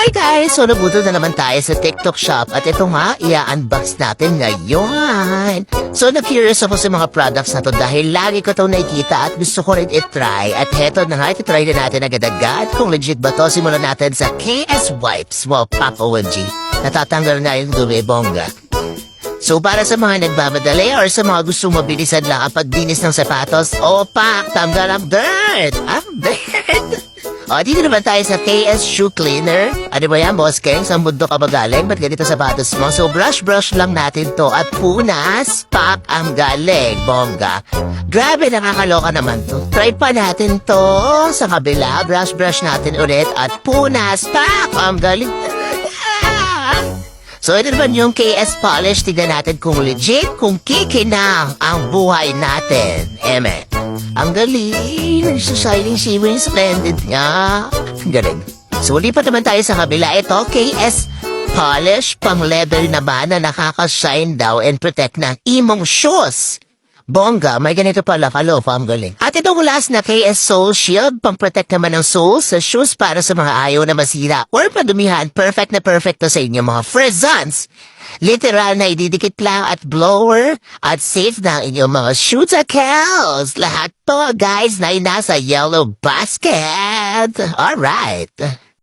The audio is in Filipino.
Hi guys! So nabuto na naman tayo sa TikTok shop at ito nga, i-unbox natin ngayon. So na-curious ako sa mga products na to dahil lagi ko itong nakikita at gusto ko rin i-try. At heto na nga, iti-try na natin agad-agad kung legit ba to. Simulan natin sa KS Wipes. Wow, Pop OMG. Natatanggal na yung dumi, bongga. So para sa mga nagmamadali or sa mga gustong mabilisan lang ang pagdinis ng sapatos, opak, tanggal ang dirt! Ang dirt! O, dito naman tayo sa KS Shoe Cleaner. Ano ba yan, Boss Keng? Sa mundo ka ba galing? Ba't ganito sapatos mo? So, brush lang natin to. At punas, pak, ang galing, bongga. Grabe, nakakaloka naman to. Try pa natin to sa kabila. Brush natin ulit. At punas, pak, ang galing. So, ito naman yung KS Polish. Tignan natin kung legit, kung kikinang ang buhay natin. Eme. Ang galing. Shining, shimmering, splendid nga. Ang galing. So, lipat naman tayo sa kabila. Ito, KS Polish. Pang leather naman na nakaka-shine daw and protect ng imong shoes. Bongga, may ganito pala, kalofa, ang galing. At itong last na KS Soul Shield, pang-protect naman ng soles sa shoes para sa mga ayaw na masira or padumihan. Perfect na perfect to sa inyo mga friends. Literal na ididikit lang at blower at safe na ang inyong mga shoes accounts. Lahat to, guys, na nasa yellow basket. Alright.